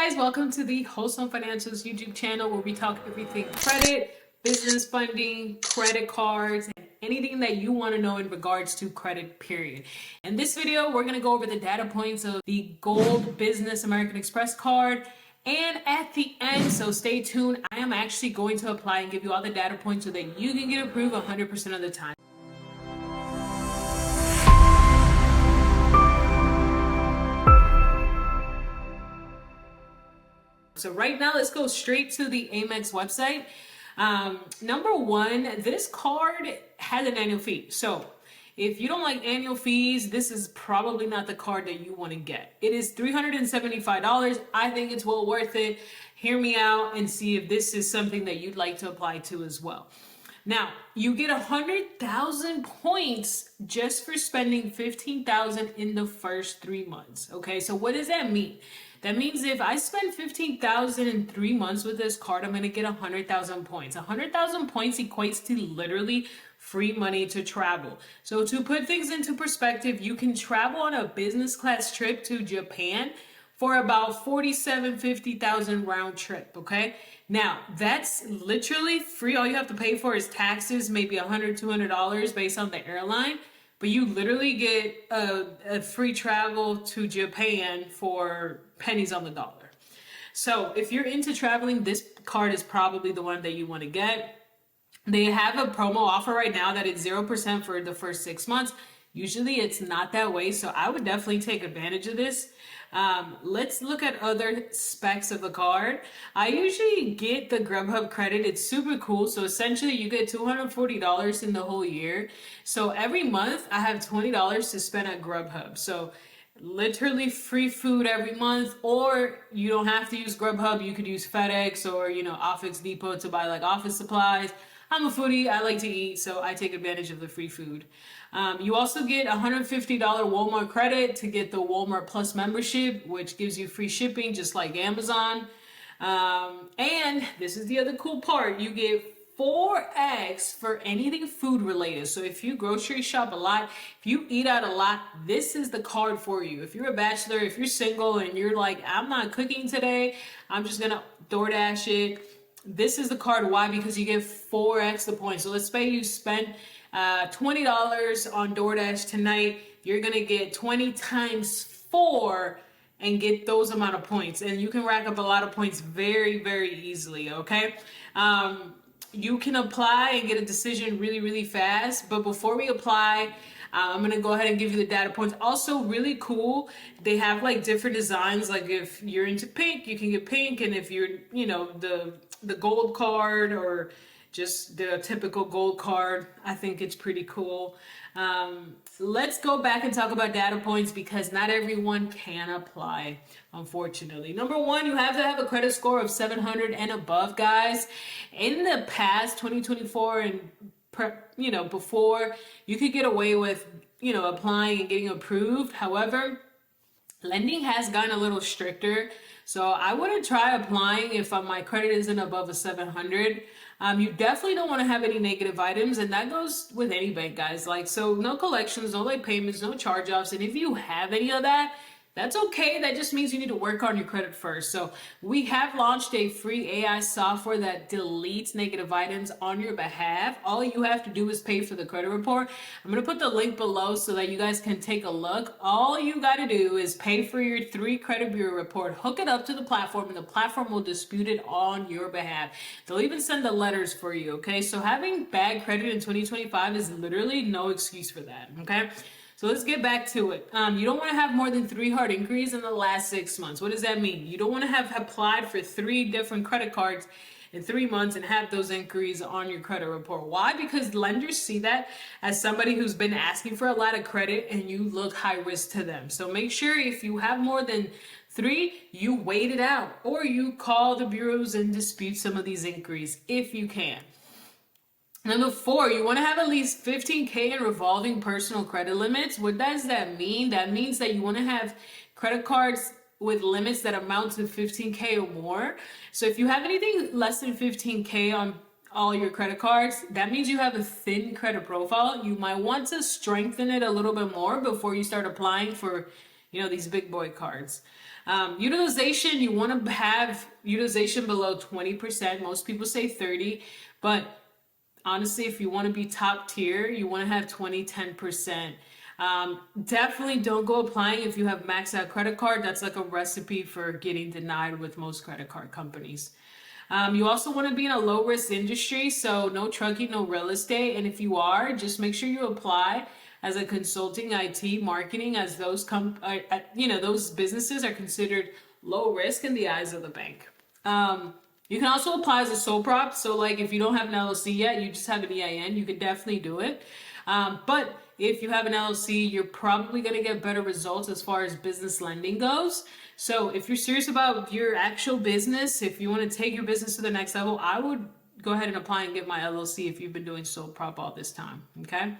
guys, welcome to the Wholesome Financials YouTube channel where we talk everything credit, business funding, credit cards, and anything that you want to know in regards to credit, period. In this video, we're going to go over the data points of the Gold Business American Express card. And at the end, so stay tuned, I am actually going to apply and give you all the data points so that you can get approved 100% of the time. So right now, let's go straight to the Amex website. Number one, this card has an annual fee. So if you don't like annual fees, this is probably not the card that you want to get. It is $375. I think it's well worth it. Hear me out and see if this is something that you'd like to apply to as well. Now, you get 100,000 points just for spending 15,000 in the first 3 months. Okay, so what does that mean? That means if I spend 15,000 in 3 months with this card, I'm going to get 100,000 points. 100,000 points equates to literally free money to travel. So to put things into perspective, you can travel on a business class trip to Japan for about 50,000 round trip, okay? Now, that's literally free. All you have to pay for is taxes, maybe $100, $200 based on the airline. But you literally get a free travel to Japan for pennies on the dollar. So if you're into traveling, this card is probably the one that you want to get. They have a promo offer right now that it's 0% for the first 6 months. Usually it's not that way, so I would definitely take advantage of this. Let's look at other specs of the card. I usually get the Grubhub credit. It's super cool. So essentially you get $240 in the whole year. So every month I have $20 to spend at Grubhub. So literally free food every month, or you don't have to use Grubhub. You could use FedEx or, Office Depot to buy like office supplies. I'm a foodie, I like to eat, so I take advantage of the free food. You also get $150 Walmart credit to get the Walmart Plus membership, which gives you free shipping just like Amazon. And this is the other cool part, you get 4x for anything food related. So if you grocery shop a lot, if you eat out a lot, this is the card for you. If you're a bachelor, if you're single and you're like, I'm not cooking today, I'm just gonna DoorDash it. This is the card. Why? Because you get 4x the points. So let's say you spend $20 on DoorDash tonight. You're going to get 20 times 4 and get those amount of points. And you can rack up a lot of points very, very easily, okay? You can apply and get a decision really, really fast. But before we apply, I'm going to go ahead and give you the data points. Also, really cool, they have like different designs. Like if you're into pink, you can get pink. And if you're, the gold card or just the typical gold card, I think it's pretty cool. Let's go back and talk about data points because not everyone can apply, unfortunately. Number one, you have to have a credit score of 700 and above, guys. In the past, 2024 and before, you could get away with, applying and getting approved. However, lending has gotten a little stricter. So I wouldn't try applying if my credit isn't above a 700. You definitely don't want to have any negative items, and that goes with any bank, guys. So no collections, no late payments, no charge-offs. And if you have any of that, that's okay. That just means you need to work on your credit first. So we have launched a free AI software that deletes negative items on your behalf. All you have to do is pay for the credit report. I'm going to put the link below so that you guys can take a look. All you got to do is pay for your 3 credit bureau report, hook it up to the platform, and the platform will dispute it on your behalf. They'll even send the letters for you, okay? So having bad credit in 2025 is literally no excuse for that, okay? So let's get back to it. You don't want to have more than 3 hard inquiries in the last 6 months. What does that mean? You don't want to have applied for 3 different credit cards in 3 months and have those inquiries on your credit report. Why? Because lenders see that as somebody who's been asking for a lot of credit and you look high risk to them. So make sure if you have more than 3, you wait it out or you call the bureaus and dispute some of these inquiries if you can. Number 4, you want to have at least 15K in revolving personal credit limits. What does that mean? That means that you want to have credit cards with limits that amount to 15K or more. So if you have anything less than 15K on all your credit cards, that means you have a thin credit profile. You might want to strengthen it a little bit more before you start applying for, these big boy cards. Utilization, you want to have utilization below 20%. Most people say 30, but honestly, if you want to be top tier, you want to have 10%. Definitely don't go applying if you have maxed out credit card. That's like a recipe for getting denied with most credit card companies. You also want to be in a low risk industry, so no trucking, no real estate. And if you are, just make sure you apply as a consulting, IT, marketing, as those businesses are considered low risk in the eyes of the bank. You can also apply as a sole prop. So like if you don't have an LLC yet, you just have an EIN, you can definitely do it. But if you have an LLC, you're probably going to get better results as far as business lending goes. So if you're serious about your actual business, if you want to take your business to the next level, I would go ahead and apply and get my LLC if you've been doing sole prop all this time. Okay.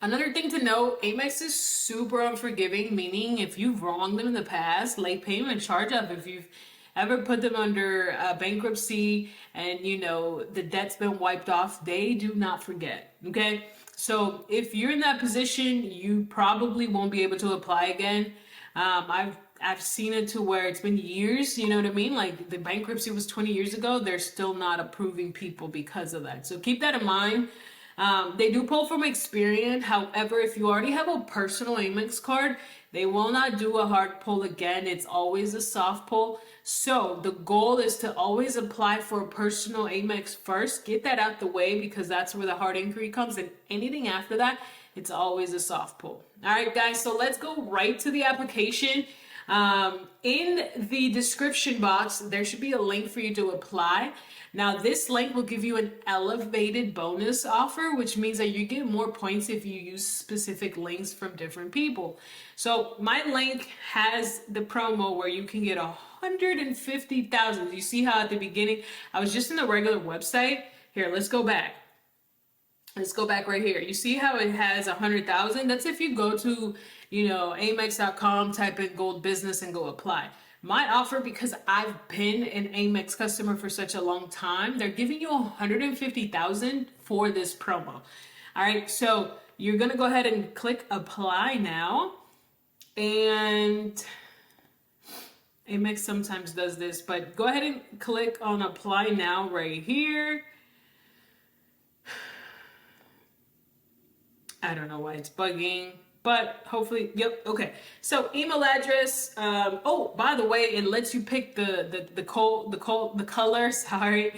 Another thing to note, Amex is super unforgiving, meaning if you've wronged them in the past, late payment, charge off, if you've ever put them under bankruptcy and the debt's been wiped off, they do not forget. Okay. So if you're in that position, you probably won't be able to apply again. I've seen it to where it's been years, you know what I mean? Like the bankruptcy was 20 years ago. They're still not approving people because of that. So keep that in mind. They do pull from experience. However, if you already have a personal Amex card, they will not do a hard pull again. It's always a soft pull. So the goal is to always apply for a personal Amex first. Get that out the way because that's where the hard inquiry comes. And anything after that, it's always a soft pull. All right, guys. So let's go right to the application. In the description box, there should be a link for you to apply. Now, this link will give you an elevated bonus offer, which means that you get more points if you use specific links from different people. So my link has the promo where you can get 150,000. You see how at the beginning, I was just in the regular website. Here, let's go back. Let's go back right here. You see how it has 100,000? That's if you go to, Amex.com, type in gold business and go apply. My offer, because I've been an Amex customer for such a long time, they're giving you 150,000 for this promo. All right, so you're gonna go ahead and click apply now. And Amex sometimes does this, but go ahead and click on apply now right here. I don't know why it's bugging, but hopefully, yep, okay. So email address, oh, by the way, it lets you pick the color, sorry.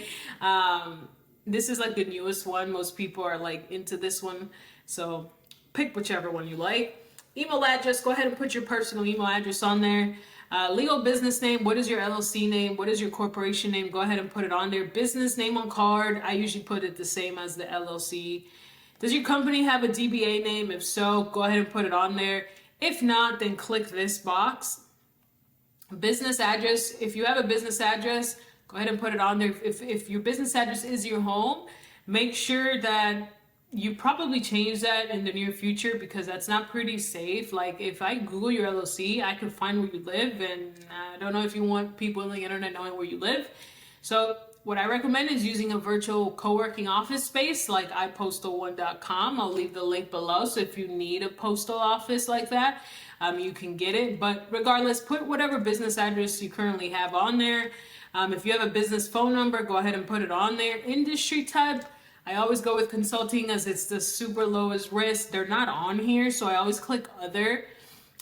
This is like the newest one. Most people are like into this one. So pick whichever one you like. Email address, go ahead and put your personal email address on there. Legal business name, what is your LLC name? What is your corporation name? Go ahead and put it on there. Business name on card, I usually put it the same as the LLC. Does your company have a DBA name? If so, go ahead and put it on there. If not, then click this box. Business address, if you have a business address, go ahead and put it on there. If your business address is your home, make sure that you probably change that in the near future because that's not pretty safe. Like if I Google your LLC, I can find where you live, and I don't know if you want people on the internet knowing where you live. So what I recommend is using a virtual co-working office space like ipostal1.com. I'll leave the link below. So if you need a postal office like that, you can get it. But regardless, put whatever business address you currently have on there. If you have a business phone number, go ahead and put it on there. Industry type, I always go with consulting as it's the super lowest risk. They're not on here, so I always click other.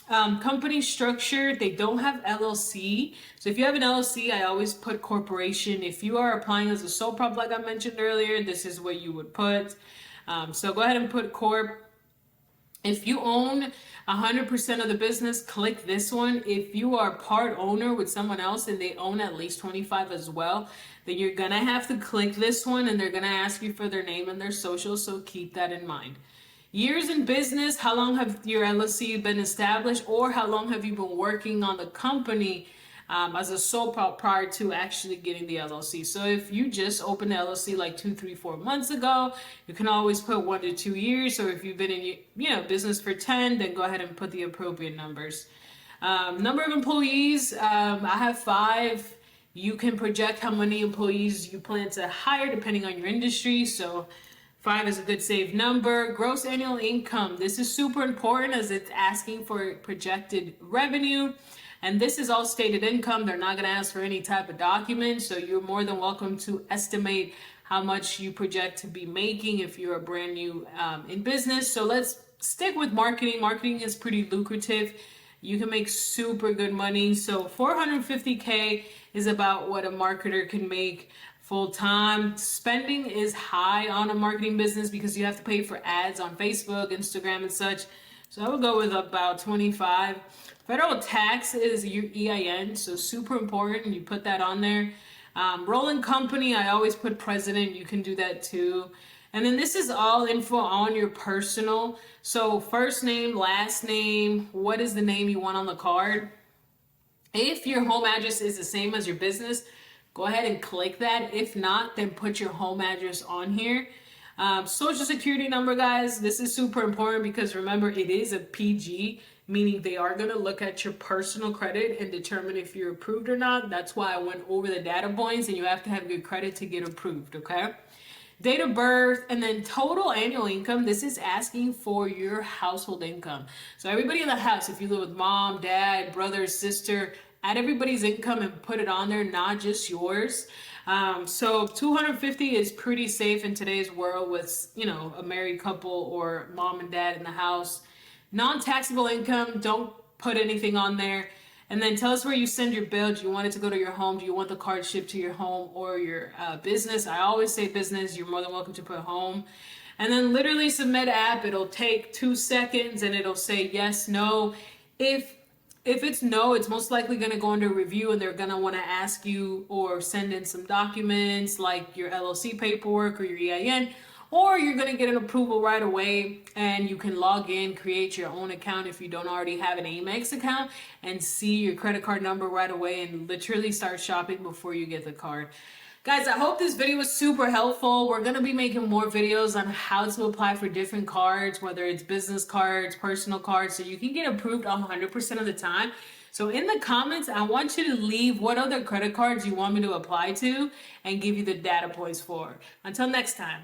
Company structure, they don't have LLC. So if you have an LLC, I always put corporation. If you are applying as a sole prop, like I mentioned earlier, this is what you would put. So go ahead and put corp. If you own 100% of the business, click this one. If you are part owner with someone else and they own at least 25 as well, then you're gonna have to click this one and they're gonna ask you for their name and their social, so keep that in mind. Years in business, how long have your LLC been established, or how long have you been working on the company as a sole prop prior to actually getting the LLC? So if you just opened the LLC like 2, 3, 4 months ago, you can always put 1 to 2 years. Or if you've been in business for 10, then go ahead and put the appropriate numbers. Number of employees, I have 5. You can project how many employees you plan to hire depending on your industry. So 5 is a good safe number. Gross annual income. This is super important as it's asking for projected revenue. And this is all stated income. They're not going to ask for any type of document. So you're more than welcome to estimate how much you project to be making if you're a brand new in business. So let's stick with marketing. Marketing is pretty lucrative. You can make super good money. So 450K is about what a marketer can make full time. Spending is high on a marketing business because you have to pay for ads on Facebook, Instagram, and such. So I would go with about 25. Federal tax is your EIN, so super important. You put that on there. Rolling company, I always put president. You can do that too. And then this is all info on your personal. So first name, last name, what is the name you want on the card? If your home address is the same as your business, go ahead and click that. If not, then put your home address on here. Social security number, guys, this is super important because remember, it is a PG, meaning they are going to look at your personal credit and determine if you're approved or not. That's why I went over the data points, and you have to have good credit to get approved, okay? Date of birth, and then total annual income. This is asking for your household income. So everybody in the house, if you live with mom, dad, brother, sister, add everybody's income and put it on there, not just yours. So 250 is pretty safe in today's world with, a married couple or mom and dad in the house. Non-taxable income, don't put anything on there. And then tell us where you send your bill. Do you want it to go to your home? Do you want the card shipped to your home or your business? I always say business. You're more than welcome to put home. And then literally submit app. It'll take 2 seconds and it'll say yes, no. If it's no, it's most likely going to go under review and they're going to want to ask you or send in some documents like your LLC paperwork or your EIN, or you're going to get an approval right away and you can log in, create your own account if you don't already have an Amex account, and see your credit card number right away and literally start shopping before you get the card. Guys, I hope this video was super helpful. We're going to be making more videos on how to apply for different cards, whether it's business cards, personal cards, so you can get approved 100% of the time. So in the comments, I want you to leave what other credit cards you want me to apply to and give you the data points for. Until next time.